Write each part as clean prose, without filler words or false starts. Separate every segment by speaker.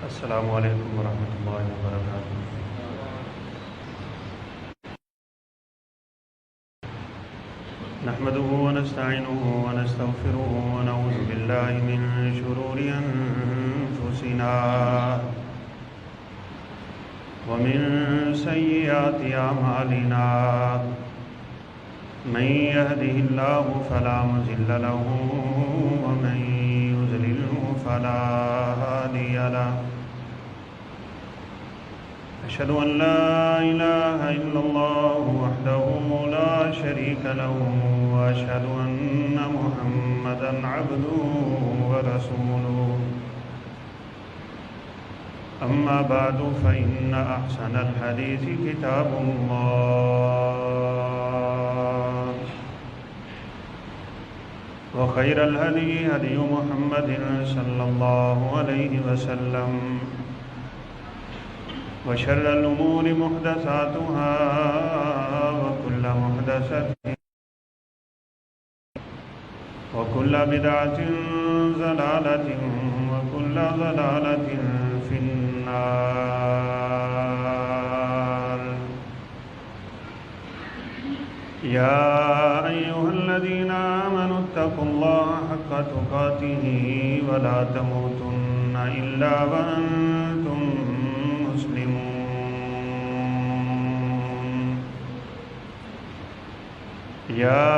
Speaker 1: السلام علیکم ورحمۃ اللہ وبرکاتہ۔ نحمده ونستعینه ونستغفره ونعوذ باللہ من شرور انفسنا ومن سیئات اعمالنا، من يهده الله فلا مضل له ومن يضلل فلا هادي له، أشهد أن لا إله إلا الله وحده لا شريك له، وأشهد أن محمدًا عبده ورسوله، أما بعد فإن أحسن الحديث كتاب الله، وخير الهدي هدي محمد صلى الله عليه وسلم، وشر الأمور محدثاتها وكل محدثة وكل بدعة ضلالة وكل ضلالة في النار۔ يا أيها الذين آمنوا اتقوا الله حق تقاته ولا تموتن إلا وأنتم مسلمون۔ يا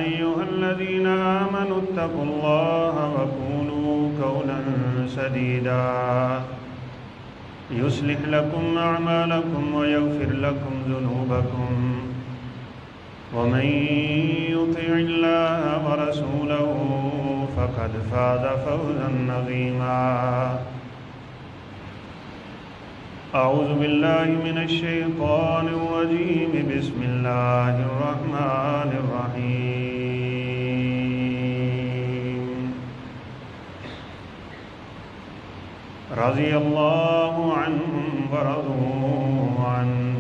Speaker 1: أيها الذين آمنوا اتقوا الله وقولوا قولا سديدا يصلح لكم أعمالكم ويغفر لكم ذنوبكم، ومن يطع الله ورسوله فقد فاز فوزا عظيما۔ أعوذ بالله من الشيطان الرجيم، بسم الله الرحمن الرحيم۔ رضي الله عنهم ورضوا عنه،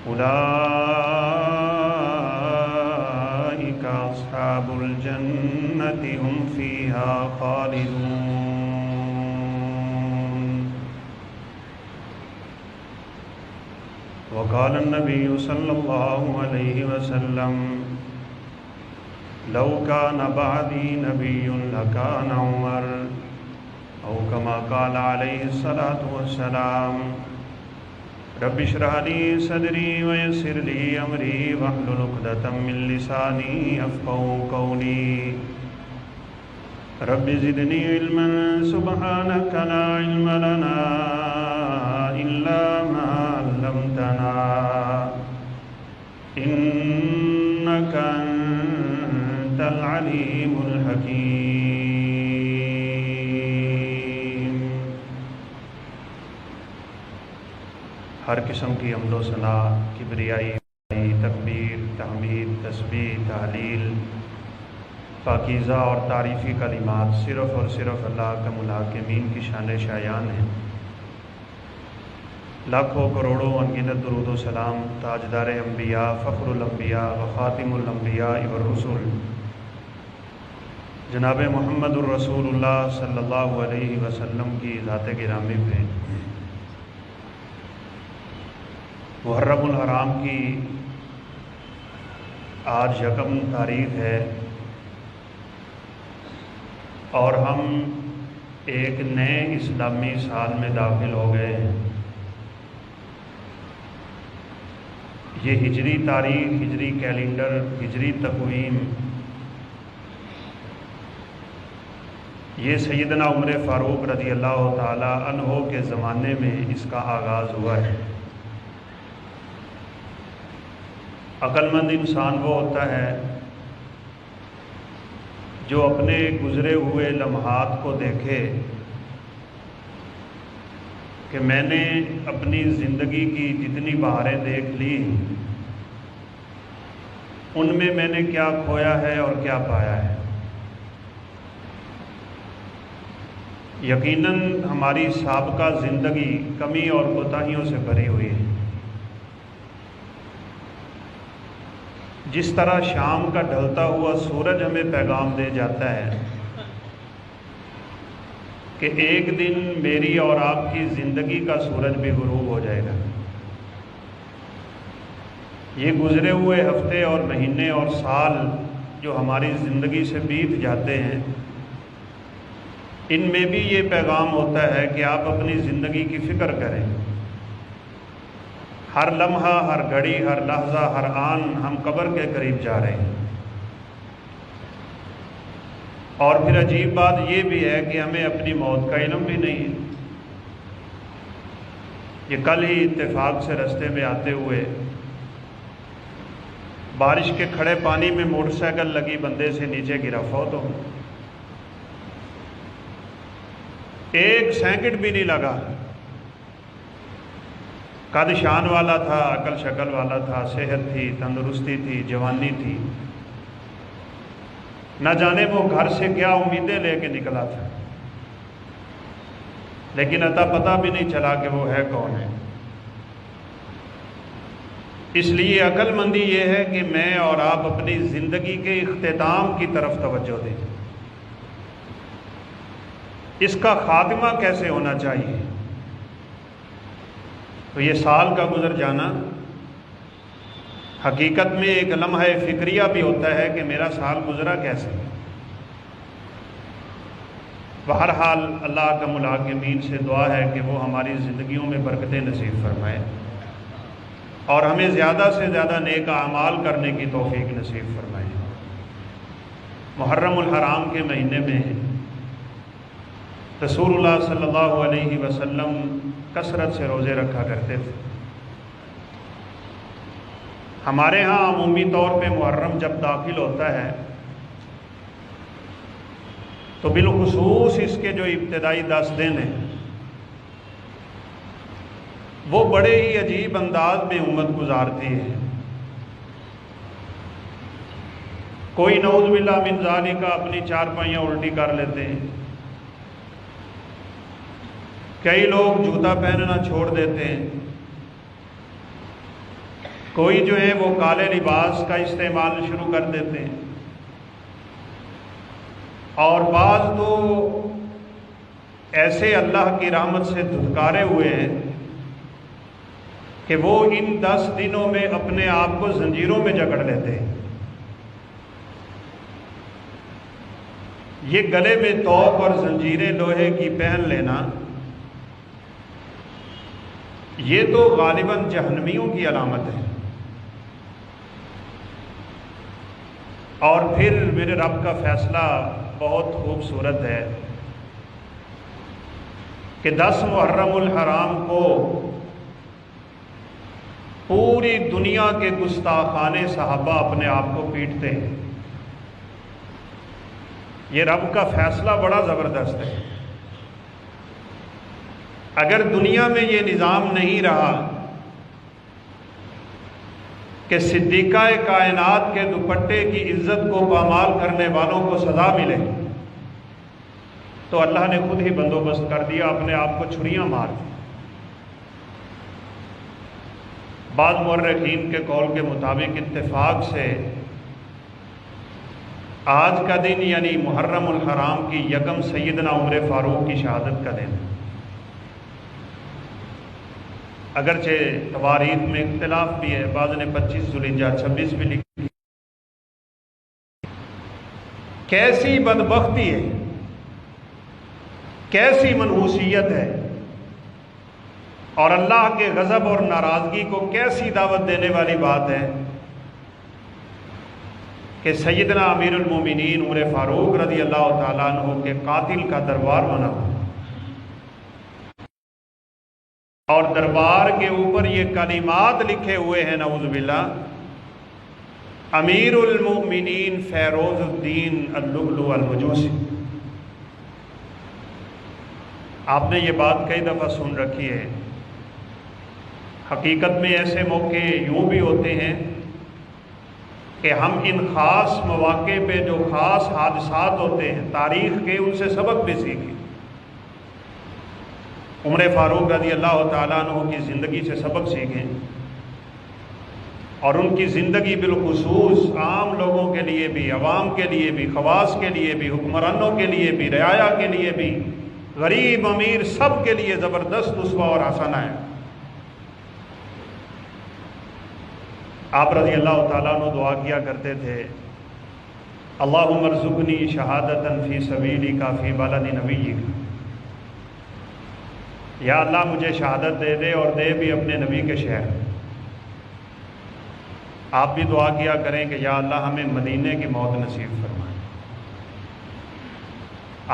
Speaker 1: أولئك أصحاب الجنة هم فيها خالدون۔ وقال النبي صلى الله عليه وسلم: لو كان بعدي نبي لكان عمر، أو كما قال عليه الصلاة والسلام: رب اشرح لي صدري ويسر لي أمري واحلل عقدة من لساني يفقهوا قولي، رب زدني علما سبحانك لا علم لنا إلا ما علمتنا إنك أنت العليم الحكيم۔ ہر قسم کی حمد و ثنا، کبریائی، تکبیر، تحمید، تسبیح، تحلیل، پاکیزہ اور تعریفی کلمات صرف اور صرف اللہ کا ملاکمین کی شان شایان ہیں۔ لاکھوں کروڑوں انگنت درود و سلام تاجدار انبیاء، فخر الانبیاء و خاتم الانبیاء والرسل جناب محمد الرسول اللہ صلی اللہ علیہ وسلم کی ذات گرامی پہ۔ محرم الحرام کی آج 1 تاریخ ہے اور ہم ایک نئے اسلامی سال میں داخل ہو گئے ہیں۔ یہ ہجری تاریخ، ہجری کیلنڈر، ہجری تقویم، یہ سیدنا عمر فاروق رضی اللہ تعالی عنہ کے زمانے میں اس کا آغاز ہوا ہے۔ عقل مند انسان وہ ہوتا ہے جو اپنے گزرے ہوئے لمحات کو دیکھے کہ میں نے اپنی زندگی کی جتنی بہاریں دیکھ لی ان میں نے کیا کھویا ہے اور کیا پایا ہے۔ یقیناً ہماری سابقہ زندگی کمی اور کوتاہیوں سے بھری ہوئی ہے۔ جس طرح شام کا ڈھلتا ہوا سورج ہمیں پیغام دے جاتا ہے کہ ایک دن میری اور آپ کی زندگی کا سورج بھی غروب ہو جائے گا۔ یہ گزرے ہوئے ہفتے اور مہینے اور سال جو ہماری زندگی سے بیت جاتے ہیں، ان میں بھی یہ پیغام ہوتا ہے کہ آپ اپنی زندگی کی فکر کریں۔ ہر لمحہ، ہر گھڑی، ہر لحظہ، ہر آن ہم قبر کے قریب جا رہے ہیں۔ اور پھر عجیب بات یہ بھی ہے کہ ہمیں اپنی موت کا علم بھی نہیں ہے۔ یہ کل ہی اتفاق سے رستے میں آتے ہوئے بارش کے کھڑے پانی میں موٹر سائیکل لگی بندے سے نیچے گرا، فوت ہو۔ 1 سیکنڈ بھی نہیں لگا۔ قد شان والا تھا، عقل شکل والا تھا، صحت تھی، تندرستی تھی، جوانی تھی، نہ جانے وہ گھر سے کیا امیدیں لے کے نکلا تھا، لیکن عطا پتہ بھی نہیں چلا کہ وہ ہے کون ہے۔ اس لیے عقل مندی یہ ہے کہ میں اور آپ اپنی زندگی کے اختتام کی طرف توجہ دیں۔ اس کا خاتمہ کیسے ہونا چاہیے؟ تو یہ سال کا گزر جانا حقیقت میں ایک لمحہ فکریہ بھی ہوتا ہے کہ میرا سال گزرا کیسے۔ بہرحال اللہ کا ملاقمین سے دعا ہے کہ وہ ہماری زندگیوں میں برکتیں نصیب فرمائے اور ہمیں زیادہ سے زیادہ نیک اعمال کرنے کی توفیق نصیب فرمائے۔ محرم الحرام کے مہینے میں رسول اللہ صلی اللہ علیہ وسلم کثرت سے روزے رکھا کرتے تھے۔ ہمارے ہاں عمومی طور پہ محرم جب داخل ہوتا ہے تو بالخصوص اس کے جو ابتدائی 10 دن ہیں وہ بڑے ہی عجیب انداز میں امت گزارتی ہے۔ کوئی نعوذ باللہ من ذالک اپنی چارپائیاں الٹی کر لیتے ہیں، کئی لوگ جوتا پہننا چھوڑ دیتے ہیں، کوئی جو ہے وہ کالے لباس کا استعمال شروع کر دیتے ہیں، اور بعض تو ایسے اللہ کی رحمت سے دھتکارے ہوئے ہیں کہ وہ ان 10 دنوں میں اپنے آپ کو زنجیروں میں جکڑ لیتے ہیں۔ یہ گلے میں توق اور زنجیریں لوہے کی پہن لینا یہ تو غالباً جہنمیوں کی علامت ہے۔ اور پھر میرے رب کا فیصلہ بہت خوبصورت ہے کہ 10 محرم الحرام کو پوری دنیا کے گستاخانے صحابہ اپنے آپ کو پیٹتے ہیں۔ یہ رب کا فیصلہ بڑا زبردست ہے۔ اگر دنیا میں یہ نظام نہیں رہا کہ صدیقہ کائنات کے دوپٹے کی عزت کو پامال کرنے والوں کو سزا ملے، تو اللہ نے خود ہی بندوبست کر دیا، اپنے آپ کو چھریاں مار دی۔ بعض مورخین کے قول کے مطابق اتفاق سے آج کا دن یعنی محرم الحرام کی یکم سیدنا عمر فاروق کی شہادت کا دن ہے۔ اگرچہ تواریخ میں اختلاف بھی ہے، بعض نے 25 ذوالحجہ 26 بھی لکھی۔ کیسی بدبختی ہے، کیسی منحوسیت ہے، اور اللہ کے غضب اور ناراضگی کو کیسی دعوت دینے والی بات ہے کہ سیدنا امیر المومنین عمر فاروق رضی اللہ تعالیٰ عنہ کے قاتل کا دربار بنا ہوا، اور دربار کے اوپر یہ کلمات لکھے ہوئے ہیں نعوذ باللہ، امیر المؤمنین فیروز الدین اللؤلؤ المجوسی۔ آپ نے یہ بات کئی دفعہ سن رکھی ہے۔ حقیقت میں ایسے موقع یوں بھی ہوتے ہیں کہ ہم ان خاص مواقع پہ جو خاص حادثات ہوتے ہیں تاریخ کے، ان سے سبق بھی سیکھیں۔ عمر فاروق رضی اللہ تعالیٰ عنہ کی زندگی سے سبق سیکھیں، اور ان کی زندگی بالخصوص عام لوگوں کے لیے بھی، عوام کے لیے بھی، خواص کے لیے بھی، حکمرانوں کے لیے بھی، رعایا کے لیے بھی غریب امیر سب کے لیے زبردست اسوہ اور حسنہ ہے۔ آپ رضی اللہ تعالیٰ عنہ دعا کیا کرتے تھے، اللہم ارزقنی شہادتا فی سبیلک فی بلد نبیک، یا اللہ مجھے شہادت دے دے اور دے بھی اپنے نبی کے شہر۔ آپ بھی دعا کیا کریں کہ یا اللہ ہمیں مدینے کی موت نصیب فرمائے۔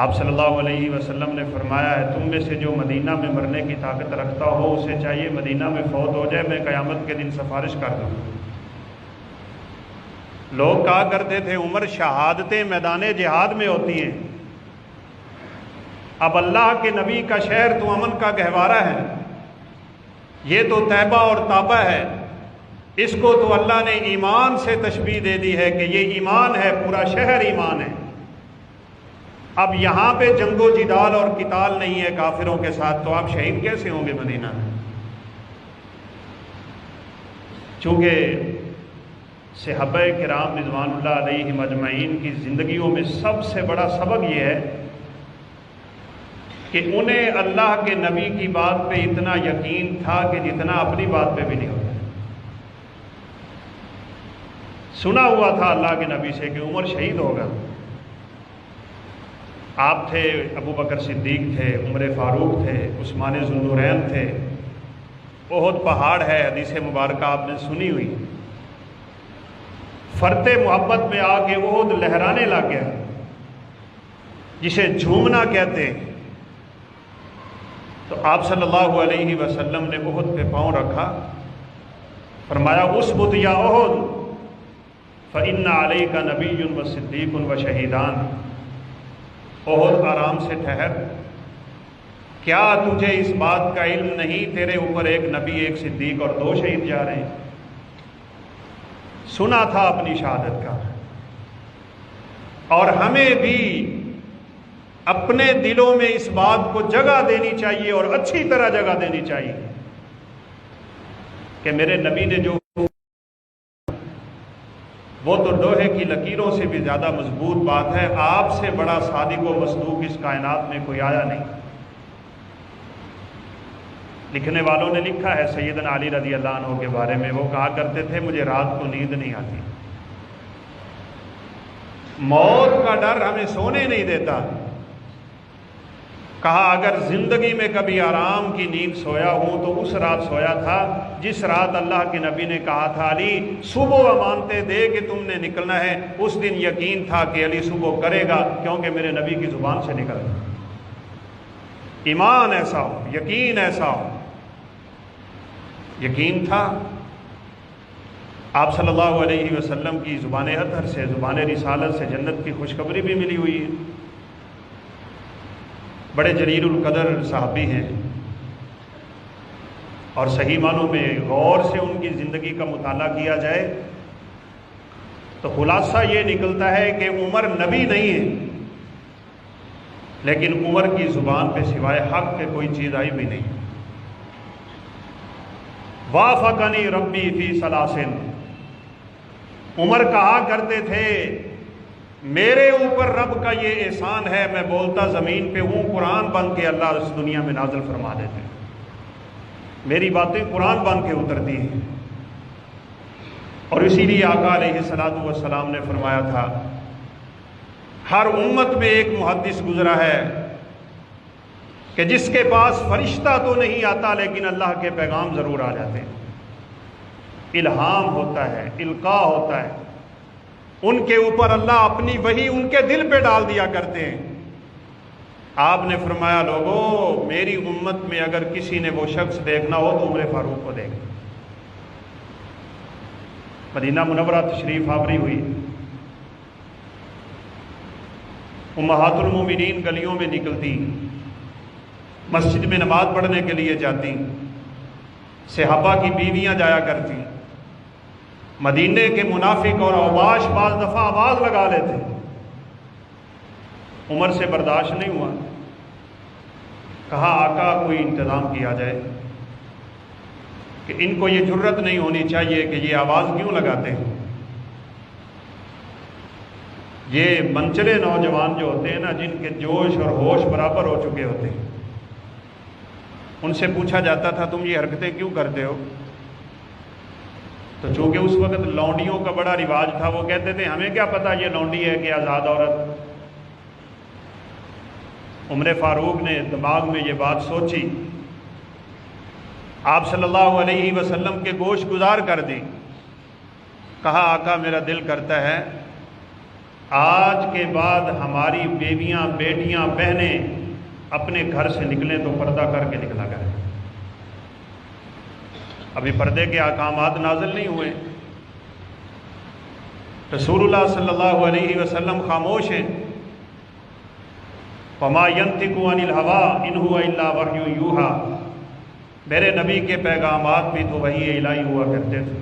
Speaker 1: آپ صلی اللہ علیہ وسلم نے فرمایا ہے، تم میں سے جو مدینہ میں مرنے کی طاقت رکھتا ہو اسے چاہیے مدینہ میں فوت ہو جائے، میں قیامت کے دن سفارش کر دوں۔ لوگ کہا کرتے تھے عمر شہادتیں میدان جہاد میں ہوتی ہیں، اب اللہ کے نبی کا شہر تو امن کا گہوارہ ہے، یہ تو طیبہ اور طابہ ہے، اس کو تو اللہ نے ایمان سے تشبیہ دے دی ہے کہ یہ ایمان ہے، پورا شہر ایمان ہے۔ اب یہاں پہ جنگ و جدال اور قتال نہیں ہے کافروں کے ساتھ، تو آپ شہید کیسے ہوں گے مدینہ میں؟ چونکہ صحابہ کرام رضوان اللہ علیہم اجمعین کی زندگیوں میں سب سے بڑا سبق یہ ہے کہ انہیں اللہ کے نبی کی بات پہ اتنا یقین تھا کہ جتنا اپنی بات پہ بھی نہیں ہوتا۔ سنا ہوا تھا اللہ کے نبی سے کہ عمر شہید ہوگا، آپ تھے، ابو بکر صدیق تھے، عمر فاروق تھے، عثمان ذو النورین تھے، احد پہاڑ ہے، حدیث مبارکہ آپ نے سنی ہوئی، فرط محبت میں آ کے احد لہرانے لگ گیا، جسے جھومنا کہتے ہیں۔ تو آپ صلی اللہ علیہ وسلم نے احد پہ پاؤں رکھا، فرمایا اثبت یا احد فإن علیک نبی و صدیق و شہیدان، احد آرام سے ٹھہر، کیا تجھے اس بات کا علم نہیں تیرے اوپر ایک نبی، ایک صدیق اور 2 شہید جا رہے ہیں؟ سنا تھا اپنی شہادت کا۔ اور ہمیں بھی اپنے دلوں میں اس بات کو جگہ دینی چاہیے اور اچھی طرح جگہ دینی چاہیے کہ میرے نبی نے جو، وہ تو لوہے کی لکیروں سے بھی زیادہ مضبوط بات ہے، آپ سے بڑا صادق و مصدوق اس کائنات میں کوئی آیا نہیں۔ لکھنے والوں نے لکھا ہے سیدنا علی رضی اللہ عنہ کے بارے میں، وہ کہا کرتے تھے مجھے رات کو نیند نہیں آتی، موت کا ڈر ہمیں سونے نہیں دیتا۔ کہا اگر زندگی میں کبھی آرام کی نیند سویا ہوں تو اس رات سویا تھا جس رات اللہ کے نبی نے کہا تھا علی صبح امانتے دے کہ تم نے نکلنا ہے، اس دن یقین تھا کہ علی صبح کرے گا، کیونکہ میرے نبی کی زبان سے نکل گا۔ ایمان ایسا ہو، یقین ایسا ہو، یقین تھا۔ آپ صلی اللہ علیہ وسلم کی زبان اطہر سے، زبان رسالت سے جنت کی خوشخبری بھی ملی ہوئی ہے۔ بڑے جلیل القدر صحابی ہیں، اور صحیح معنوں میں غور سے ان کی زندگی کا مطالعہ کیا جائے تو خلاصہ یہ نکلتا ہے کہ عمر نبی نہیں ہے، لیکن عمر کی زبان پہ سوائے حق کے کوئی چیز آئی بھی نہیں۔ وافقنی ربی فی ثلاثن، عمر کہا کرتے تھے میرے اوپر رب کا یہ احسان ہے، میں بولتا زمین پہ ہوں، قرآن بن کے اللہ اس دنیا میں نازل فرما دیتے ہیں، میری باتیں قرآن بن کے اترتی ہیں۔ اور اسی لیے آقا علیہ الصلوۃ والسلام نے فرمایا تھا ہر امت میں ایک محدث گزرا ہے کہ جس کے پاس فرشتہ تو نہیں آتا لیکن اللہ کے پیغام ضرور آ جاتے ہیں، الہام ہوتا ہے، القاء ہوتا ہے، ان کے اوپر اللہ اپنی وحی ان کے دل پہ ڈال دیا کرتے ہیں۔ آپ نے فرمایا لوگوں میری امت میں اگر کسی نے وہ شخص دیکھنا ہو تو عمر فاروق کو دیکھنا۔ مدینہ منورہ تشریف آوری ہوئی، امہات المومنین گلیوں میں نکلتی، مسجد میں نماز پڑھنے کے لیے جاتی، صحابہ کی بیویاں جایا کرتی، مدینے کے منافق اور اوباش بعض دفعہ آواز لگا لیتے، عمر سے برداشت نہیں ہوا، کہا آقا کوئی انتظام کیا جائے کہ ان کو یہ جرت نہیں ہونی چاہیے کہ یہ آواز کیوں لگاتے ہیں۔ یہ منچلے نوجوان جو ہوتے ہیں نا، جن کے جوش اور ہوش برابر ہو چکے ہوتے ہیں، ان سے پوچھا جاتا تھا تم یہ حرکتیں کیوں کرتے ہو؟ تو چونکہ اس وقت لونڈیوں کا بڑا رواج تھا، وہ کہتے تھے ہمیں کیا پتہ یہ لونڈی ہے کہ آزاد عورت۔ عمر فاروق نے دماغ میں یہ بات سوچی، آپ صلی اللہ علیہ وسلم کے گوش گزار کر دی، کہا آقا میرا دل کرتا ہے آج کے بعد ہماری بیویاں، بیٹیاں، بہنیں اپنے گھر سے نکلیں تو پردہ کر کے نکلا کریں۔ ابھی پردے کے احکامات نازل نہیں ہوئے، رسول اللہ صلی اللہ علیہ وسلم خاموش ہیں۔ وَمَا يَنْطِقُ عَنِ الْهَوَىٰ إِنْ هُوَ إِلَّا وَحْيٌ يُوحَىٰ، میرے نبی کے پیغامات بھی تو وحی الہی ہوا کرتے تھے،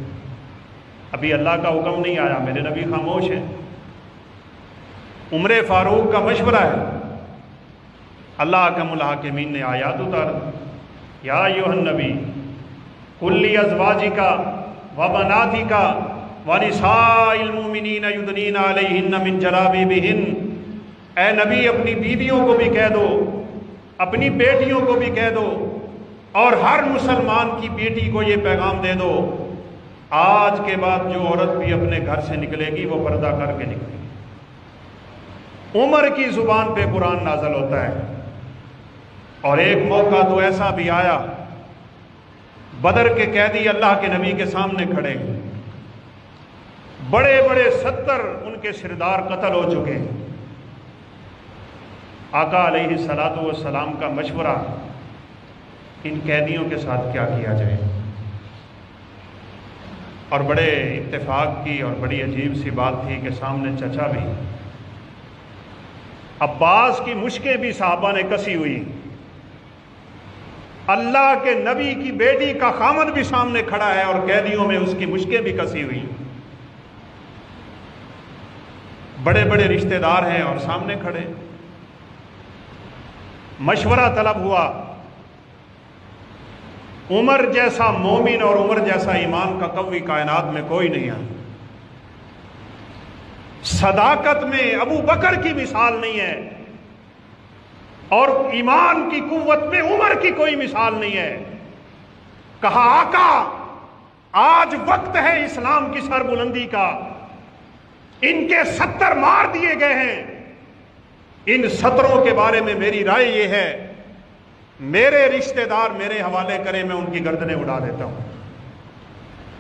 Speaker 1: ابھی اللہ کا حکم نہیں آیا، میرے نبی خاموش ہیں۔ عمر فاروق کا مشورہ ہے، اللہ حکم الحاکمین نے آیات اتار، یا ایھا النبی قل لازواجک وبناتک ونساء المؤمنین یدنین علیہن من جلابیبہن، اے نبی اپنی بیویوں کو بھی کہہ دو، اپنی بیٹیوں کو بھی کہہ دو، اور ہر مسلمان کی بیٹی کو یہ پیغام دے دو، آج کے بعد جو عورت بھی اپنے گھر سے نکلے گی وہ پردہ کر کے نکلے گی۔ عمر کی زبان پہ قرآن نازل ہوتا ہے۔ اور ایک موقع تو ایسا بھی آیا، بدر کے قیدی اللہ کے نبی کے سامنے کھڑے، بڑے بڑے 70 ان کے سردار قتل ہو چکے، آقا علیہ الصلوۃ والسلام کا مشورہ ان قیدیوں کے ساتھ کیا کیا جائے، اور بڑے اتفاق کی اور بڑی عجیب سی بات تھی کہ سامنے چچا بھی، عباس کی مشکیں بھی صحابہ نے کسی ہوئی، اللہ کے نبی کی بیٹی کا خامد بھی سامنے کھڑا ہے اور قیدیوں میں اس کی مشکیں بھی کسی ہوئی، بڑے بڑے رشتہ دار ہیں اور سامنے کھڑے۔ مشورہ طلب ہوا، عمر جیسا مومن اور عمر جیسا ایمان کا قوی کائنات میں کوئی نہیں ہے، صداقت میں ابو بکر کی مثال نہیں ہے، اور ایمان کی قوت میں عمر کی کوئی مثال نہیں ہے۔ کہا آقا آج وقت ہے اسلام کی سربلندی کا، ان کے 70 مار دیے گئے ہیں، ان 70 کے بارے میں میری رائے یہ ہے میرے رشتہ دار میرے حوالے کریں، میں ان کی گردنیں اڑا دیتا ہوں۔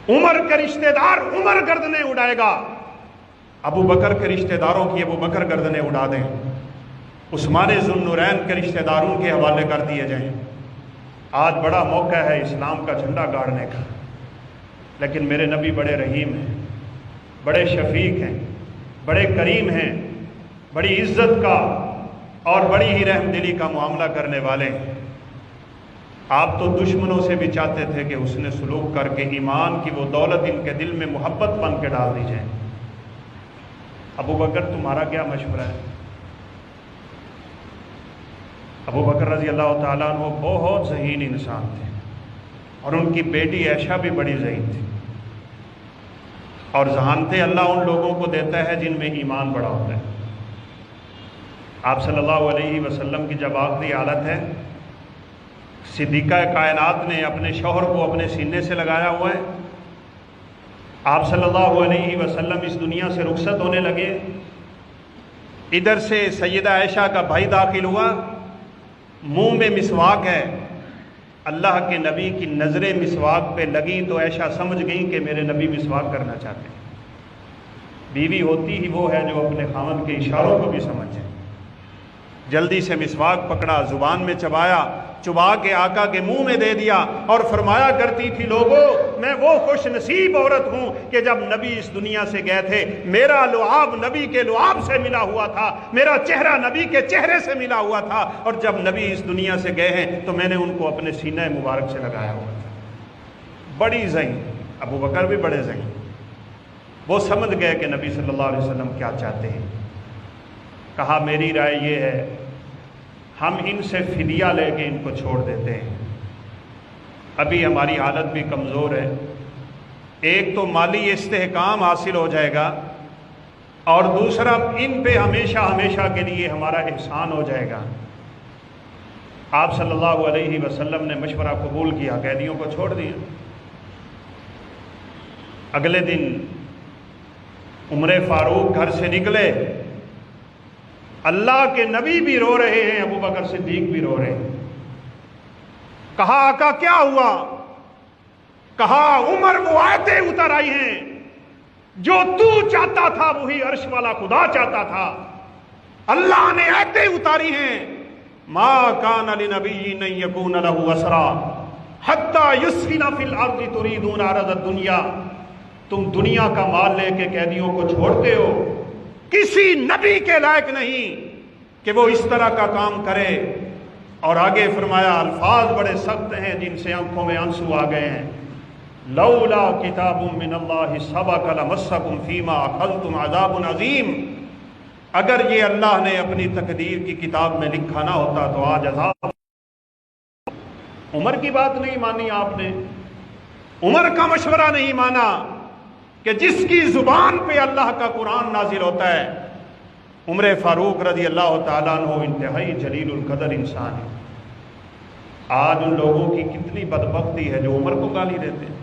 Speaker 1: عمر کے رشتہ دار عمر گردنیں اڑائے گا، ابو بکر کے رشتہ داروں کی ابو بکر گردنیں اڑا دیں، عثمان ذو النورین کے رشتہ داروں کے حوالے کر دیے جائیں۔ آج بڑا موقع ہے اسلام کا جھنڈا گاڑنے کا، لیکن میرے نبی بڑے رحیم ہیں، بڑے شفیق ہیں، بڑے کریم ہیں، بڑی عزت کا اور بڑی ہی رحم دلی کا معاملہ کرنے والے ہیں۔ آپ تو دشمنوں سے بھی چاہتے تھے کہ اس نے سلوک کر کے ایمان کی وہ دولت ان کے دل میں محبت بن کے ڈال دی جائے۔ ابو بکر تمہارا کیا مشورہ ہے؟ ابو بکر رضی اللہ تعالیٰ عنہ بہت ذہین انسان تھے، اور ان کی بیٹی عائشہ بھی بڑی ذہین تھی، اور ذہانتیں اللہ ان لوگوں کو دیتا ہے جن میں ایمان بڑا ہوتا ہے۔ آپ صلی اللہ علیہ وسلم کی جب آخری حالت ہے، صدیقہ کائنات نے اپنے شوہر کو اپنے سینے سے لگایا ہوا ہے، آپ صلی اللہ علیہ وسلم اس دنیا سے رخصت ہونے لگے، ادھر سے سیدہ عائشہ کا بھائی داخل ہوا، منہ میں مسواک ہے، اللہ کے نبی کی نظریں مسواک پہ لگیں تو عائشہ سمجھ گئیں کہ میرے نبی مسواک کرنا چاہتے ہیں۔ بیوی ہوتی ہی وہ ہے جو اپنے خاوند کے اشاروں کو بھی سمجھے، جلدی سے مسواک پکڑا، زبان میں چبایا، چبا کے آقا کے منہ میں دے دیا، اور فرمایا کرتی تھی لوگوں میں وہ خوش نصیب عورت ہوں کہ جب نبی اس دنیا سے گئے تھے میرا لعاب نبی کے لعاب سے ملا ہوا تھا، میرا چہرہ نبی کے چہرے سے ملا ہوا تھا، اور جب نبی اس دنیا سے گئے ہیں تو میں نے ان کو اپنے سینہ مبارک سے لگایا ہوا تھا۔ بڑی ذہین، ابو بکر بھی بڑے ذہین، وہ سمجھ گئے کہ نبی صلی اللہ علیہ وسلم کیا چاہتے ہیں۔ کہا میری رائے یہ ہے ہم ان سے فدیہ لے کے ان کو چھوڑ دیتے ہیں، ابھی ہماری حالت بھی کمزور ہے، ایک تو مالی استحکام حاصل ہو جائے گا، اور دوسرا ان پہ ہمیشہ ہمیشہ کے لیے ہمارا احسان ہو جائے گا۔ آپ صلی اللہ علیہ وسلم نے مشورہ قبول کیا، قیدیوں کو چھوڑ دیا۔ اگلے دن عمر فاروق گھر سے نکلے، اللہ کے نبی بھی رو رہے ہیں، ابو بکر صدیق بھی رو رہے ہیں۔ کہا آقا کیا ہوا؟ کہا عمر وہ آیتیں اتر آئی ہیں جو تو چاہتا تھا وہی عرش والا خدا چاہتا تھا، اللہ نے آیتیں اتاری ہیں، ما کان لنبی ان یکون له اسرا حتی یسخن فی الارض تریدون عرض الدنیا۔ تم دنیا کا مال لے کے قیدیوں کو چھوڑتے ہو، کسی نبی کے لائق نہیں کہ وہ اس طرح کا کام کرے۔ اور آگے فرمایا الفاظ بڑے سخت ہیں جن سے آنکھوں میں آنسو آ گئے ہیں، لولا کتاب من اللہ سبق لمسکم فیما اخذتم عذاب عظیم۔ اگر یہ اللہ نے اپنی تقدیر کی کتاب میں لکھا نہ ہوتا تو آج عذاب۔ عمر کی بات نہیں مانی آپ نے، عمر کا مشورہ نہیں مانا کہ جس کی زبان پہ اللہ کا قرآن نازل ہوتا ہے۔ عمر فاروق رضی اللہ تعالیٰ عنہ انتہائی جلیل القدر انسان ہے۔ آج ان لوگوں کی کتنی بدبختی ہے جو عمر کو گالی دیتے ہیں۔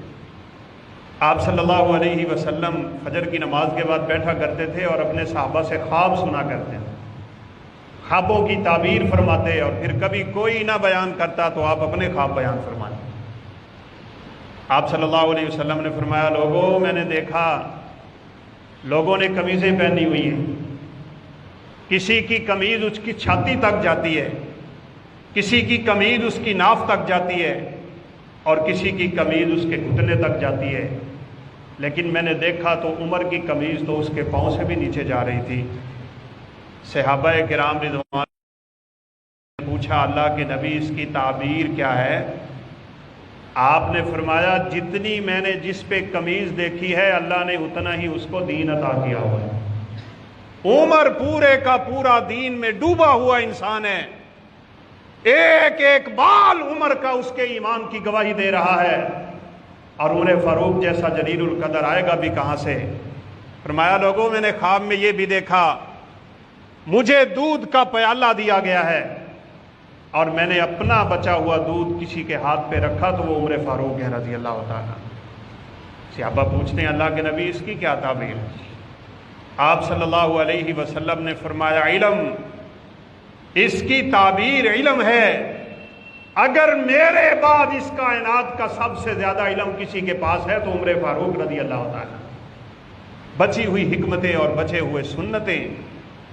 Speaker 1: آپ صلی اللہ علیہ وسلم فجر کی نماز کے بعد بیٹھا کرتے تھے اور اپنے صحابہ سے خواب سنا کرتے تھے، خوابوں کی تعبیر فرماتے، اور پھر کبھی کوئی نہ بیان کرتا تو آپ اپنے خواب بیان فرماتے۔ آپ صلی اللہ علیہ وسلم نے فرمایا لوگوں میں نے دیکھا لوگوں نے قمیضیں پہنی ہوئی ہیں، کسی کی قمیض اس کی چھاتی تک جاتی ہے، کسی کی قمیض اس کی ناف تک جاتی ہے، اور کسی کی قمیض اس کے گھٹنے تک جاتی ہے، لیکن میں نے دیکھا تو عمر کی قمیض تو اس کے پاؤں سے بھی نیچے جا رہی تھی۔ صحابہ کرام رضوان نے پوچھا اللہ کے نبی اس کی تعبیر کیا ہے؟ آپ نے فرمایا جتنی میں نے جس پہ قمیض دیکھی ہے اللہ نے اتنا ہی اس کو دین عطا کیا ہوا ہے۔ عمر پورے کا پورا دین میں ڈوبا ہوا انسان ہے، ایک ایک بال عمر کا اس کے ایمان کی گواہی دے رہا ہے، اور عمر فاروق جیسا جلیل القدر آئے گا بھی کہاں سے؟ فرمایا لوگوں میں نے خواب میں یہ بھی دیکھا مجھے دودھ کا پیالہ دیا گیا ہے اور میں نے اپنا بچا ہوا دودھ کسی کے ہاتھ پہ رکھا تو وہ عمر فاروق ہے رضی اللہ تعالیٰ۔ صحابہ پوچھتے ہیں اللہ کے نبی اس کی کیا تعبیر؟ آپ صلی اللہ علیہ وسلم نے فرمایا علم، اس کی تعبیر علم ہے، اگر میرے بعد اس کائنات کا سب سے زیادہ علم کسی کے پاس ہے تو عمر فاروق رضی اللہ تعالیٰ۔ بچی ہوئی حکمتیں اور بچے ہوئے سنتیں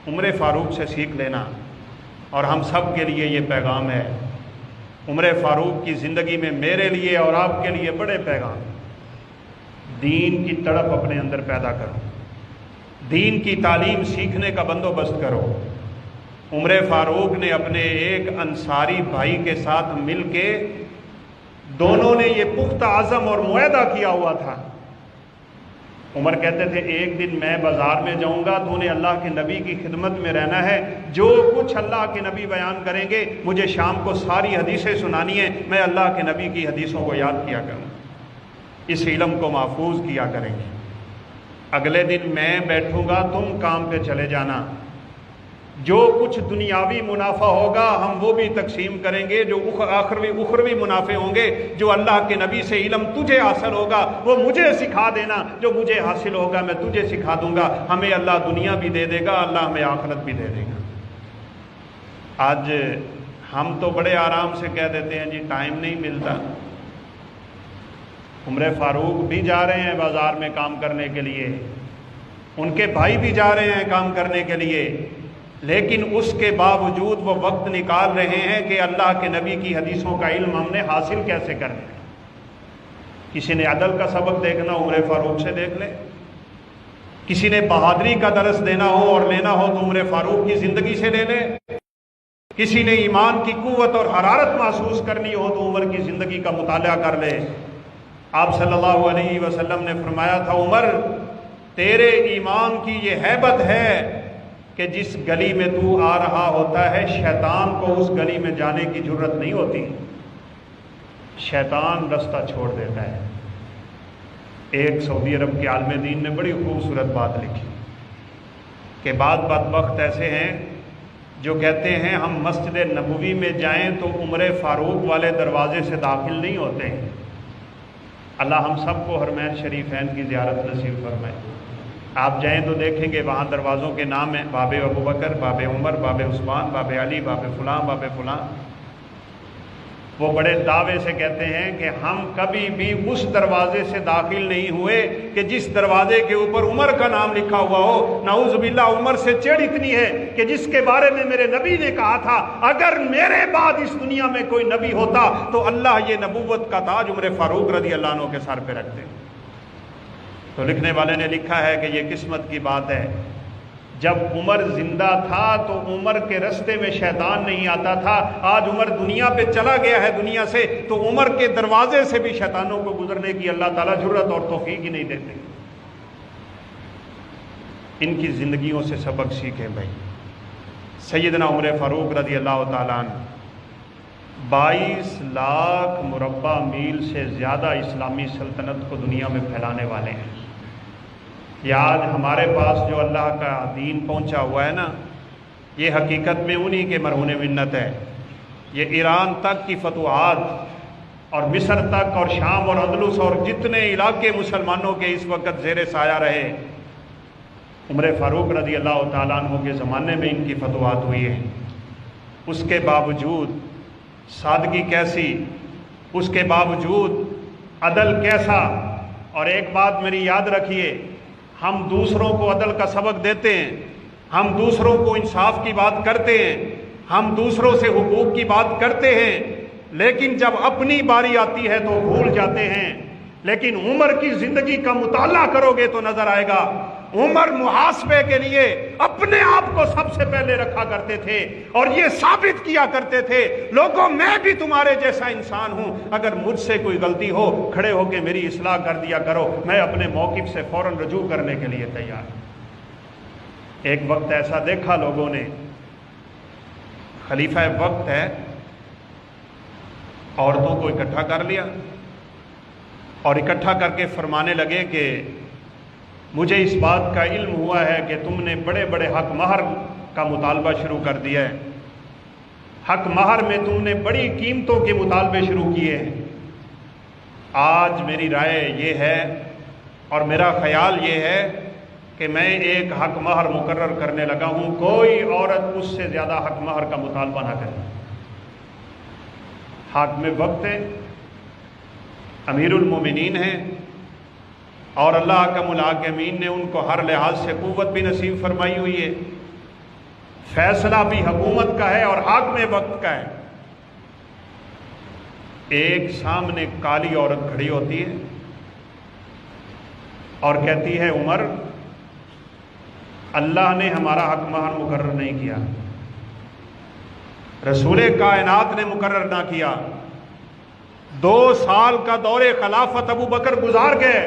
Speaker 1: عمر فاروق سے سیکھ لینا، اور ہم سب کے لیے یہ پیغام ہے۔ عمر فاروق کی زندگی میں میرے لیے اور آپ کے لیے بڑے پیغام، دین کی تڑپ اپنے اندر پیدا کرو، دین کی تعلیم سیکھنے کا بندوبست کرو۔ عمر فاروق نے اپنے ایک انصاری بھائی کے ساتھ مل کے دونوں نے یہ پختہ عزم اور معاہدہ کیا ہوا تھا۔ عمر کہتے تھے ایک دن میں بازار میں جاؤں گا تو انہیں اللہ کے نبی کی خدمت میں رہنا ہے، جو کچھ اللہ کے نبی بیان کریں گے مجھے شام کو ساری حدیثیں سنانی ہیں، میں اللہ کے نبی کی حدیثوں کو یاد کیا کروں، اس علم کو محفوظ کیا کریں گے۔ اگلے دن میں بیٹھوں گا تم کام پہ چلے جانا، جو کچھ دنیاوی منافع ہوگا ہم وہ بھی تقسیم کریں گے، جو اخروی منافع ہوں گے جو اللہ کے نبی سے علم تجھے حاصل ہوگا وہ مجھے سکھا دینا، جو مجھے حاصل ہوگا میں تجھے سکھا دوں گا، ہمیں اللہ دنیا بھی دے دے گا، اللہ ہمیں آخرت بھی دے دے گا۔ آج ہم تو بڑے آرام سے کہہ دیتے ہیں جی ٹائم نہیں ملتا۔ عمر فاروق بھی جا رہے ہیں بازار میں کام کرنے کے لیے، ان کے بھائی بھی جا رہے ہیں کام کرنے کے لیے، لیکن اس کے باوجود وہ وقت نکال رہے ہیں کہ اللہ کے نبی کی حدیثوں کا علم ہم نے حاصل کیسے کرنا ہے۔ کسی نے عدل کا سبق دیکھنا عمر فاروق سے دیکھ لے، کسی نے بہادری کا درس دینا ہو اور لینا ہو تو عمر فاروق کی زندگی سے لے لے، کسی نے ایمان کی قوت اور حرارت محسوس کرنی ہو تو عمر کی زندگی کا مطالعہ کر لے۔ آپ صلی اللہ علیہ وسلم نے فرمایا تھا عمر تیرے ایمان کی یہ ہیبت ہے کہ جس گلی میں تو آ رہا ہوتا ہے شیطان کو اس گلی میں جانے کی جرت نہیں ہوتی، شیطان رستہ چھوڑ دیتا ہے۔ ایک سعودی عرب کے عالم دین نے بڑی خوبصورت بات لکھی، کہ بعض بدبخت ایسے ہیں جو کہتے ہیں ہم مسجد نبوی میں جائیں تو عمر فاروق والے دروازے سے داخل نہیں ہوتے ہیں۔ اللہ ہم سب کو حرمین شریفین کی زیارت نصیب فرمائے۔ آپ جائیں تو دیکھیں گے وہاں دروازوں کے نام ہیں باب ابو بکر، باب عمر، باب عثمان، باب علی، باب فلاں، باب فلاں۔ وہ بڑے دعوے سے کہتے ہیں کہ ہم کبھی بھی اس دروازے سے داخل نہیں ہوئے کہ جس دروازے کے اوپر عمر کا نام لکھا ہوا ہو۔ نعوذ باللہ، عمر سے چڑھ اتنی ہے کہ جس کے بارے میں میرے نبی نے کہا تھا اگر میرے بعد اس دنیا میں کوئی نبی ہوتا تو اللہ یہ نبوت کا تاج عمر فاروق رضی اللہ عنہ کے سر پہ رکھتے۔ تو لکھنے والے نے لکھا ہے کہ یہ قسمت کی بات ہے، جب عمر زندہ تھا تو عمر کے رستے میں شیطان نہیں آتا تھا۔ آج عمر دنیا پہ چلا گیا ہے دنیا سے تو عمر کے دروازے سے بھی شیطانوں کو گزرنے کی اللہ تعالیٰ جرأت اور توفیق ہی نہیں دیتے۔ ان کی زندگیوں سے سبق سیکھیں بھائی۔ سیدنا عمر فاروق رضی اللہ تعالیٰ عنہ 22 لاکھ مربع میل سے زیادہ اسلامی سلطنت کو دنیا میں پھیلانے والے ہیں۔ یہ آج ہمارے پاس جو اللہ کا دین پہنچا ہوا ہے نا، یہ حقیقت میں انہی کے مرہون منت ہے۔ یہ ایران تک کی فتوحات اور مصر تک اور شام اور اندلس اور جتنے علاقے مسلمانوں کے اس وقت زیر سایہ رہے، عمر فاروق رضی اللہ تعالیٰ عنہ کے زمانے میں ان کی فتوحات ہوئی ہیں۔ اس کے باوجود سادگی کیسی، اس کے باوجود عدل کیسا۔ اور ایک بات میری یاد رکھیے، ہم دوسروں کو عدل کا سبق دیتے ہیں، ہم دوسروں کو انصاف کی بات کرتے ہیں، ہم دوسروں سے حقوق کی بات کرتے ہیں، لیکن جب اپنی باری آتی ہے تو بھول جاتے ہیں۔ لیکن عمر کی زندگی کا مطالعہ کرو گے تو نظر آئے گا، عمر محاسبے کے لیے اپنے آپ کو سب سے پہلے رکھا کرتے تھے اور یہ ثابت کیا کرتے تھے، لوگوں میں بھی تمہارے جیسا انسان ہوں، اگر مجھ سے کوئی غلطی ہو کھڑے ہو کے میری اصلاح کر دیا کرو، میں اپنے موقف سے فوراً رجوع کرنے کے لیے تیار ہوں۔ ایک وقت ایسا دیکھا لوگوں نے، خلیفہ وقت ہے، عورتوں کو اکٹھا کر لیا اور اکٹھا کر کے فرمانے لگے کہ مجھے اس بات کا علم ہوا ہے کہ تم نے بڑے بڑے حق مہر کا مطالبہ شروع کر دیا ہے، حق مہر میں تم نے بڑی قیمتوں کے مطالبے شروع کیے ہیں۔ آج میری رائے یہ ہے اور میرا خیال یہ ہے کہ میں ایک حق مہر مقرر کرنے لگا ہوں، کوئی عورت اس سے زیادہ حق مہر کا مطالبہ نہ کرے۔ حاکم وقت ہے، امیر المومنین ہیں، اور اللہ حکم الحاکمین نے ان کو ہر لحاظ سے قوت بھی نصیب فرمائی ہوئی ہے، فیصلہ بھی حکومت کا ہے اور حاکم وقت کا ہے۔ ایک سامنے کالی عورت کھڑی ہوتی ہے اور کہتی ہے عمر، اللہ نے ہمارا حق مہر مقرر نہیں کیا، رسول کائنات نے مقرر نہ کیا، 2 سال کا دور خلافت ابو بکر گزار گئے،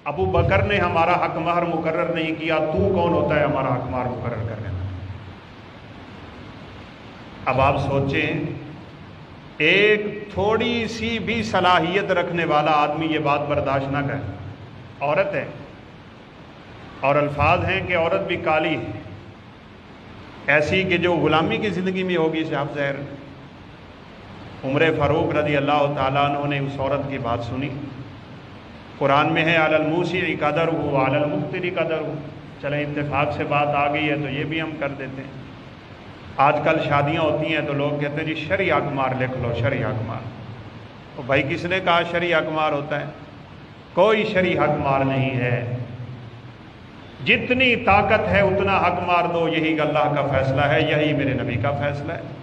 Speaker 1: ابو بکر نے ہمارا حق مہر مقرر نہیں کیا، تو کون ہوتا ہے ہمارا حق مہر مقرر کرنے میں؟ اب آپ سوچیں، ایک تھوڑی سی بھی صلاحیت رکھنے والا آدمی یہ بات برداشت نہ کرے، عورت ہے اور الفاظ ہیں کہ عورت بھی کالی ہے، ایسی کہ جو غلامی کی زندگی میں ہوگی صاحب ظاہر۔ عمر فاروق رضی اللہ تعالیٰ عنہ نے اس عورت کی بات سنی۔ قرآن میں ہے علی الموسع قدرہ وعلی المقتر قدرہ، چلیں اتفاق سے بات آ گئی ہے تو یہ بھی ہم کر دیتے ہیں۔ آج کل شادیاں ہوتی ہیں تو لوگ کہتے ہیں جی شرعی اقمار لکھ لو، شرعی اقمار۔ تو بھائی کس نے کہا شرعی اقمار ہوتا ہے؟ کوئی شرعی حق مار نہیں ہے، جتنی طاقت ہے اتنا حق مار دو، یہی اللہ کا فیصلہ ہے، یہی میرے نبی کا فیصلہ ہے۔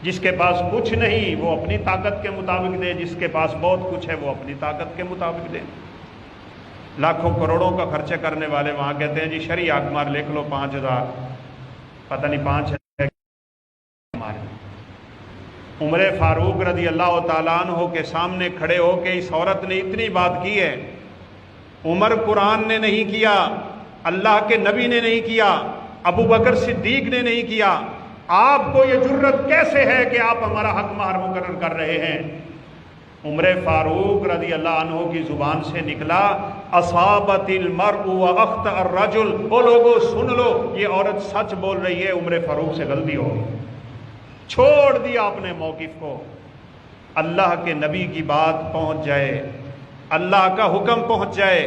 Speaker 1: جس کے پاس کچھ نہیں وہ اپنی طاقت کے مطابق دے، جس کے پاس بہت کچھ ہے وہ اپنی طاقت کے مطابق دے۔ لاکھوں کروڑوں کا خرچہ کرنے والے وہاں کہتے ہیں جی شرعی اقمار لکھ لو 5000، پتہ نہیں 5000۔ عمر فاروق رضی اللہ تعالیٰ عنہ کے سامنے کھڑے ہو کے اس عورت نے اتنی بات کی ہے، عمر قرآن نے نہیں کیا، اللہ کے نبی نے نہیں کیا، ابو بکر صدیق نے نہیں کیا، آپ کو یہ جرت کیسے ہے کہ آپ ہمارا حق مہر مقرر کر رہے ہیں؟ عمر فاروق رضی اللہ عنہ کی زبان سے نکلا اصابت المرء واخطأ الرجل، او لوگو سن لو یہ عورت سچ بول رہی ہے، عمر فاروق سے غلطی ہو گئی۔ چھوڑ دیا اپنے موقف کو، اللہ کے نبی کی بات پہنچ جائے، اللہ کا حکم پہنچ جائے،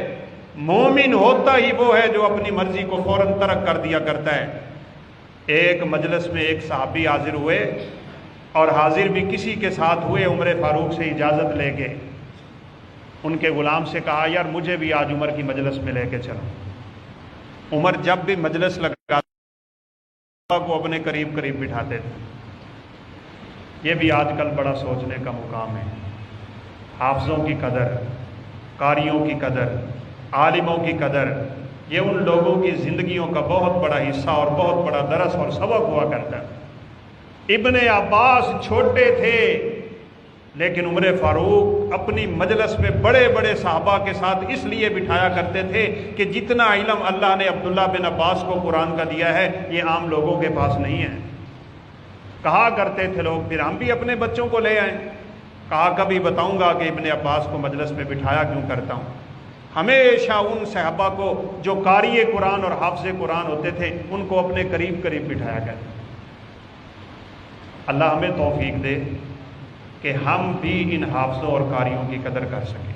Speaker 1: مومن ہوتا ہی وہ ہے جو اپنی مرضی کو فوراً ترک کر دیا کرتا ہے۔ ایک مجلس میں ایک صحابی حاضر ہوئے، اور حاضر بھی کسی کے ساتھ ہوئے، عمر فاروق سے اجازت لے کے ان کے غلام سے کہا یار مجھے بھی آج عمر کی مجلس میں لے کے چلو۔ عمر جب بھی مجلس لگاتے کو اپنے قریب قریب بٹھاتے تھے۔ یہ بھی آج کل بڑا سوچنے کا مقام ہے۔ حافظوں کی قدر، قاریوں کی قدر، عالموں کی قدر، یہ ان لوگوں کی زندگیوں کا بہت بڑا حصہ اور بہت بڑا درس اور سبق ہوا کرتا ہے۔ ابن عباس چھوٹے تھے لیکن عمر فاروق اپنی مجلس میں بڑے بڑے صحابہ کے ساتھ اس لیے بٹھایا کرتے تھے کہ جتنا علم اللہ نے عبداللہ بن عباس کو قرآن کا دیا ہے یہ عام لوگوں کے پاس نہیں ہے۔ کہا کرتے تھے لوگ پھر ہم بھی اپنے بچوں کو لے آئیں، کہا کبھی بتاؤں گا کہ ابن عباس کو مجلس میں بٹھایا کیوں کرتا ہوں۔ ہمیشہ ان صحابہ کو جو قاری قرآن اور حافظ قرآن ہوتے تھے ان کو اپنے قریب قریب بٹھایا کرتے۔ اللہ ہمیں توفیق دے کہ ہم بھی ان حافظوں اور قاریوں کی قدر کر سکیں۔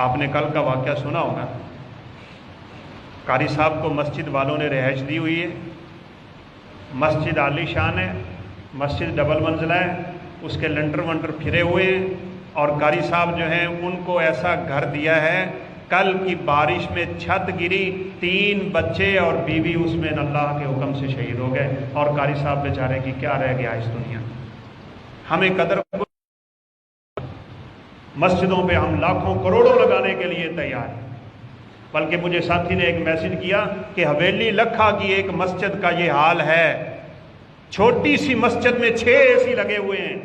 Speaker 1: آپ نے کل کا واقعہ سنا ہوگا، قاری صاحب کو مسجد والوں نے رہائش دی ہوئی ہے، مسجد عالی شان ہے، مسجد ڈبل منزلہ ہے، اس کے لنٹر ونٹر پھرے ہوئے ہیں، اور قاری صاحب جو ہیں ان کو ایسا گھر دیا ہے، کل کی بارش میں چھت گری، 3 بچے اور بیوی اس میں اللہ کے حکم سے شہید ہو گئے، اور قاری صاحب بیچارے کی کیا رہ گیا اس دنیا میں۔ ہمیں قدر مسجدوں پہ ہم لاکھوں کروڑوں لگانے کے لیے تیار ہیں، بلکہ مجھے ساتھی نے ایک میسج کیا کہ حویلی لکھا کی ایک مسجد کا یہ حال ہے، چھوٹی سی مسجد میں 6 AC لگے ہوئے ہیں،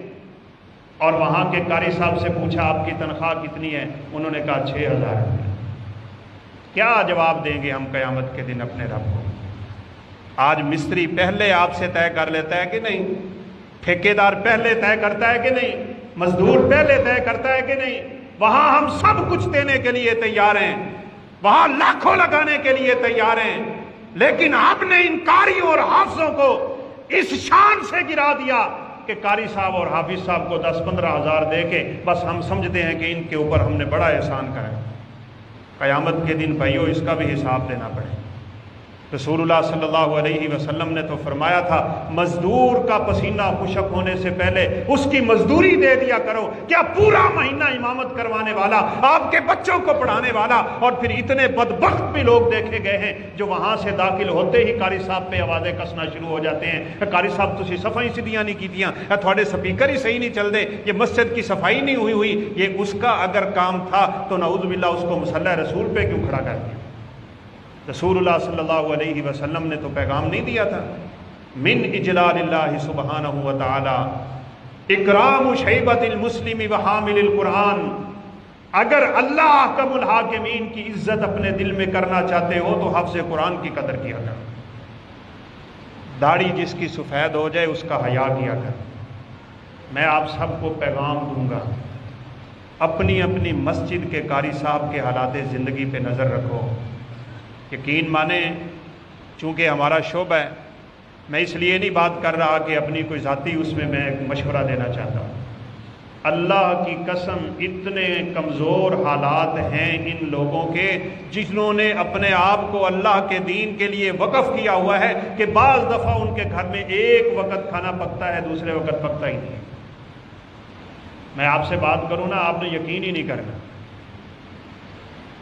Speaker 1: اور وہاں کے قاری صاحب سے پوچھا آپ کی تنخواہ کتنی ہے؟ انہوں نے کہا 6000 روپے۔ کیا جواب دیں گے ہم قیامت کے دن اپنے رب کو؟ آج مستری پہلے آپ سے طے کر لیتا ہے کہ نہیں؟ ٹھیکیدار پہلے طے کرتا ہے کہ نہیں؟ مزدور پہلے طے کرتا ہے کہ نہیں؟ وہاں ہم سب کچھ دینے کے لیے تیار ہیں، وہاں لاکھوں لگانے کے لیے تیار ہیں، لیکن آپ نے ان قاریوں اور حافظوں کو اس شان سے گرا دیا کہ قاری صاحب اور حافظ صاحب کو 10-15 ہزار دے کے بس ہم سمجھتے ہیں کہ ان کے اوپر ہم نے بڑا احسان کرا ہے۔ قیامت کے دن بھائیو اس کا بھی حساب دینا پڑے۔ رسول اللہ صلی اللہ علیہ وسلم نے تو فرمایا تھا مزدور کا پسینہ خشک ہونے سے پہلے اس کی مزدوری دے دیا کرو۔ کیا پورا مہینہ امامت کروانے والا، آپ کے بچوں کو پڑھانے والا، اور پھر اتنے بدبخت بھی لوگ دیکھے گئے ہیں جو وہاں سے داخل ہوتے ہی قاری صاحب پہ آوازیں کسنا شروع ہو جاتے ہیں، قاری صاحب تسی صفائی سیدھیاں نہیں کیتیاں، تھوڑے سپیکر ہی صحیح نہیں چل دے، یہ مسجد کی صفائی نہیں ہوئی۔ یہ اس کا اگر کام تھا تو نعوذ باللہ اس کو مصلی رسول پہ کیوں کھڑا کر دیا؟ رسول اللہ صلی اللہ علیہ وسلم نے تو پیغام نہیں دیا تھا، من اجلال اللہ سبحانہ وتعالی اکرام شیبۃ المسلم وحامل القرآن۔ اگر اللہ احکم الحاکمین کی عزت اپنے دل میں کرنا چاہتے ہو تو حفظ قرآن کی قدر کیا کر، داڑھی جس کی سفید ہو جائے اس کا حیا کیا کر۔ میں آپ سب کو پیغام دوں گا، اپنی اپنی مسجد کے قاری صاحب کے حالات زندگی پہ نظر رکھو۔ یقین مانیں چونکہ ہمارا شعبہ ہے، میں اس لیے نہیں بات کر رہا کہ اپنی کوئی ذاتی اس میں مشورہ دینا چاہتا ہوں۔ اللہ کی قسم اتنے کمزور حالات ہیں ان لوگوں کے جنہوں نے اپنے آپ کو اللہ کے دین کے لیے وقف کیا ہوا ہے کہ بعض دفعہ ان کے گھر میں ایک وقت کھانا پکتا ہے، دوسرے وقت پکتا ہی نہیں۔ میں آپ سے بات کروں نا، آپ نے یقین ہی نہیں کرنا۔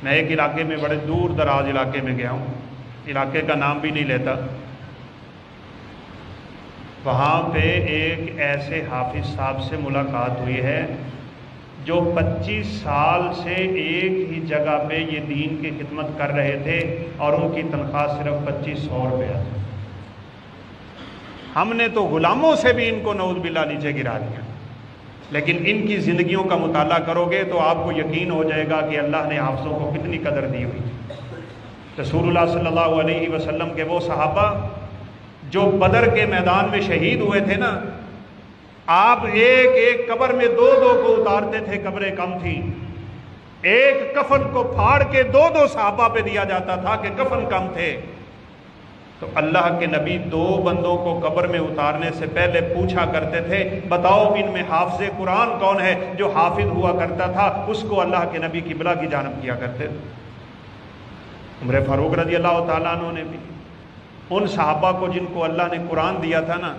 Speaker 1: میں ایک علاقے میں، بڑے دور دراز علاقے میں گیا ہوں، علاقے کا نام بھی نہیں لیتا، وہاں پہ ایک ایسے حافظ صاحب سے ملاقات ہوئی ہے جو 25 سال سے ایک ہی جگہ پہ یہ دین کی خدمت کر رہے تھے اور ان کی تنخواہ صرف 2500 روپیہ تھی۔ ہم نے تو غلاموں سے بھی ان کو نعوذ باللہ نیچے گرا دیا، لیکن ان کی زندگیوں کا مطالعہ کرو گے تو آپ کو یقین ہو جائے گا کہ اللہ نے حافظوں کو کتنی قدر دی ہوئی تھی۔ رسول اللہ صلی اللہ علیہ وسلم کے وہ صحابہ جو بدر کے میدان میں شہید ہوئے تھے نا، آپ ایک ایک قبر میں دو دو کو اتارتے تھے، قبریں کم تھیں، ایک کفن کو پھاڑ کے دو دو صحابہ پہ دیا جاتا تھا کہ کفن کم تھے۔ تو اللہ کے نبی دو بندوں کو قبر میں اتارنے سے پہلے پوچھا کرتے تھے، بتاؤ ان میں حافظ قرآن کون ہے؟ جو حافظ ہوا کرتا تھا اس کو اللہ کے نبی قبلہ کی جانب کیا کرتے تھے۔ عمر فاروق رضی اللہ تعالیٰ عنہ نے بھی ان صحابہ کو جن کو اللہ نے قرآن دیا تھا نا،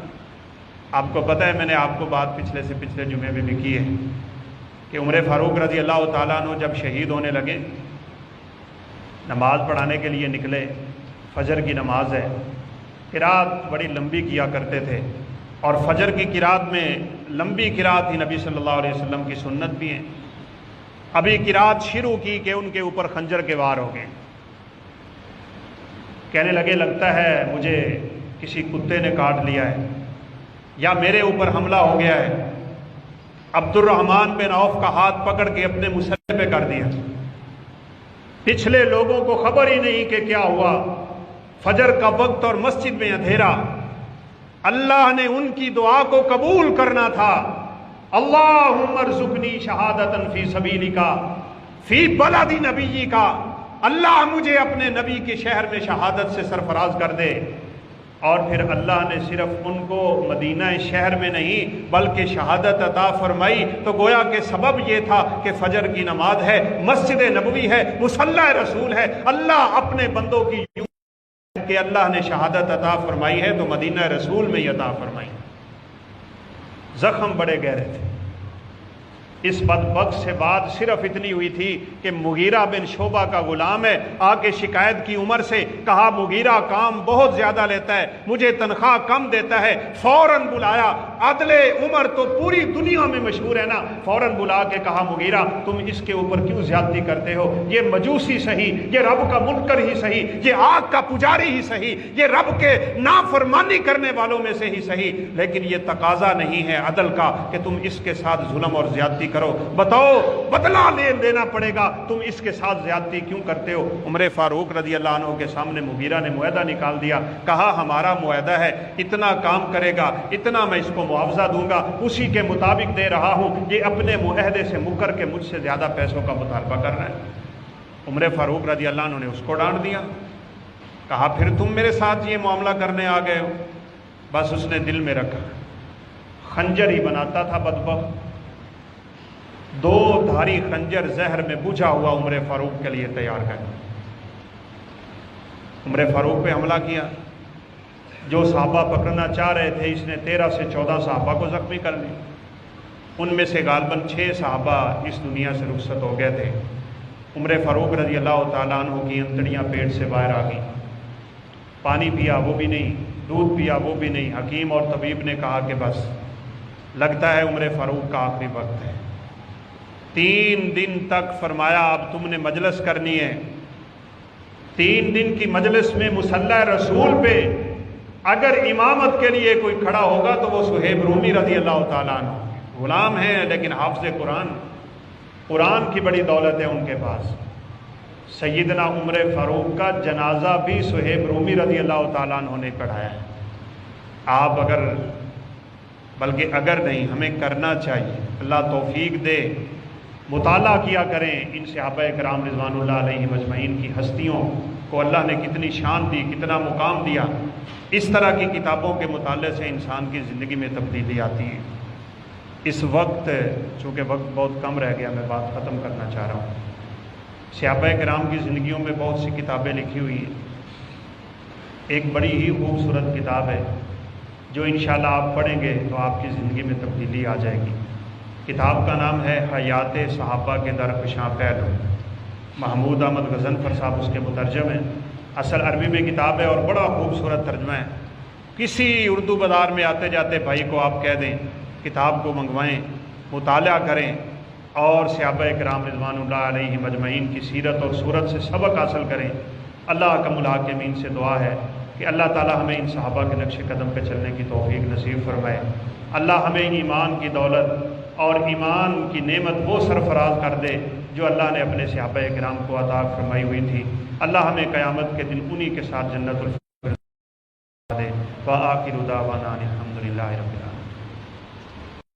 Speaker 1: آپ کو پتہ ہے، میں نے آپ کو بات پچھلے سے پچھلے جمعے میں بھی کی ہے کہ عمر فاروق رضی اللہ تعالیٰ عنہ جب شہید ہونے لگے، نماز پڑھانے کے لیے نکلے، فجر کی نماز ہے، قرات بڑی لمبی کیا کرتے تھے، اور فجر کی قرات میں لمبی قرات ہی نبی صلی اللہ علیہ وسلم کی سنت بھی ہے۔ ابھی قرات شروع کی کہ ان کے اوپر خنجر کے وار ہو گئے، کہنے لگے لگتا ہے مجھے کسی کتے نے کاٹ لیا ہے یا میرے اوپر حملہ ہو گیا ہے۔ عبد الرحمن بن عوف کا ہاتھ پکڑ کے اپنے مسلح پہ کر دیا۔ پچھلے لوگوں کو خبر ہی نہیں کہ کیا ہوا، فجر کا وقت اور مسجد میں اندھیرا، اللہ نے ان کی دعا کو قبول کرنا تھا۔ اللہم ارزقنی شہادتا فی سبیلک فی بلد نبیک، اللہ مجھے اپنے نبی کے شہر میں شہادت سے سرفراز کر دے۔ اور پھر اللہ نے صرف ان کو مدینہ شہر میں نہیں بلکہ شہادت عطا فرمائی، تو گویا کہ سبب یہ تھا کہ فجر کی نماز ہے، مسجد نبوی ہے، مصلی رسول ہے، اللہ اپنے بندوں کی کہ اللہ نے شہادت عطا فرمائی ہے تو مدینہ رسول میں ہی عطا فرمائی۔ زخم بڑے گہرے تھے۔ اس بدبخت سے بات صرف اتنی ہوئی تھی کہ مغیرہ بن شعبہ کا غلام ہے، آ کے شکایت کی عمر سے، کہا مغیرہ کام بہت زیادہ لیتا ہے، مجھے تنخواہ کم دیتا ہے۔ فوراً بلایا، عدل عمر تو پوری دنیا میں مشہور ہے نا، فوراً بلا کے کہا مغیرہ تم اس کے اوپر کیوں زیادتی کرتے ہو؟ یہ مجوسی صحیح، یہ رب کا منکر ہی صحیح، یہ آگ کا پجاری ہی صحیح، یہ رب کے نافرمانی کرنے والوں میں سے ہی صحیح، لیکن یہ تقاضا نہیں ہے عدل کا کہ تم اس کے ساتھ ظلم اور زیادتی کرو۔ بتاؤ بدلہ لینا پڑے گا، تم اس کے ساتھ زیادتی کیوں کرتے ہو؟ عمر فاروق رضی اللہ عنہ کے سامنے مغیرہ نے معاہدہ نکال دیا، کہا ہمارا معاہدہ ہے اتنا کام کرے گا اتنا میں اس کو معاوضہ دوں گا، اسی کے مطابق دے رہا ہوں، یہ اپنے معاہدے سے مکر کے مجھ سے زیادہ پیسوں کا مطالبہ کر رہا ہے۔ عمر فاروق رضی اللہ عنہ نے اس کو ڈانٹ دیا، کہا پھر تم میرے ساتھ یہ معاملہ کرنے آ گئے ہو۔ بس اس نے دل میں رکھا، خنجر ہی بناتا تھا بدبخت، دو دھاری خنجر زہر میں بجھا ہوا عمر فاروق کے لیے تیار کر، عمر فاروق پہ حملہ کیا۔ جو صحابہ پکڑنا چاہ رہے تھے اس نے 13 سے 14 صحابہ کو زخمی کر لیا، ان میں سے غالباً 6 صحابہ اس دنیا سے رخصت ہو گئے تھے۔ عمر فاروق رضی اللہ تعالیٰ عنہ کی انتڑیاں پیٹ سے باہر آ گئیں، پانی پیا وہ بھی نہیں، دودھ پیا وہ بھی نہیں۔ حکیم اور طبیب نے کہا کہ بس لگتا ہے عمر فاروق کا آخری وقت ہے۔ 3 دن تک فرمایا اب تم نے مجلس کرنی ہے۔ 3 دن کی مجلس میں مصلی رسول پہ اگر امامت کے لیے کوئی کھڑا ہوگا تو وہ صہیب رومی رضی اللہ تعالیٰ عنہ، غلام ہیں لیکن حافظ قرآن کی بڑی دولت ہے ان کے پاس۔ سیدنا عمر فاروق کا جنازہ بھی صہیب رومی رضی اللہ تعالیٰ عنہ نے پڑھایا ہے۔ آپ بلکہ اگر نہیں ہمیں کرنا چاہیے، اللہ توفیق دے، مطالعہ کیا کریں ان صحابہ کرام رضوان اللہ علیہم اجمعین کی ہستیوں کو اللہ نے کتنی شان دی، کتنا مقام دیا۔ اس طرح کی کتابوں کے مطالعے سے انسان کی زندگی میں تبدیلی آتی ہے۔ اس وقت چونکہ وقت بہت کم رہ گیا، میں بات ختم کرنا چاہ رہا ہوں۔ صحابہ کرام کی زندگیوں میں بہت سی کتابیں لکھی ہوئی ہیں، ایک بڑی ہی خوبصورت کتاب ہے جو انشاءاللہ آپ پڑھیں گے تو آپ کی زندگی میں تبدیلی آ جائے گی۔ کتاب کا نام ہے حیات صحابہ کے درخشاں پہلو، محمود احمد غضنفر صاحب اس کے مترجم ہیں۔ اصل عربی میں کتاب ہے اور بڑا خوبصورت ترجمہ ہے۔ کسی اردو بازار میں آتے جاتے بھائی کو آپ کہہ دیں کتاب کو منگوائیں، مطالعہ کریں اور صحابہ کرام رضوان اللہ علیہم اجمعین کی سیرت اور صورت سے سبق حاصل کریں۔ اللہ کا الحاکمین سے دعا ہے کہ اللہ تعالی ہمیں ان صحابہ کے نقش قدم پہ چلنے کی توفیق نصیب فرمائے۔ اللہ ہمیں ایمان کی دولت اور ایمان کی نعمت وہ سرفراز کر دے جو اللہ نے اپنے صحابہ کرام کو عطا فرمائی ہوئی تھی۔ اللہ ہمیں قیامت کے دن انہی کے ساتھ جنت الفردوس دے۔ وآخر دعوانا الحمدللہ رب العالمین۔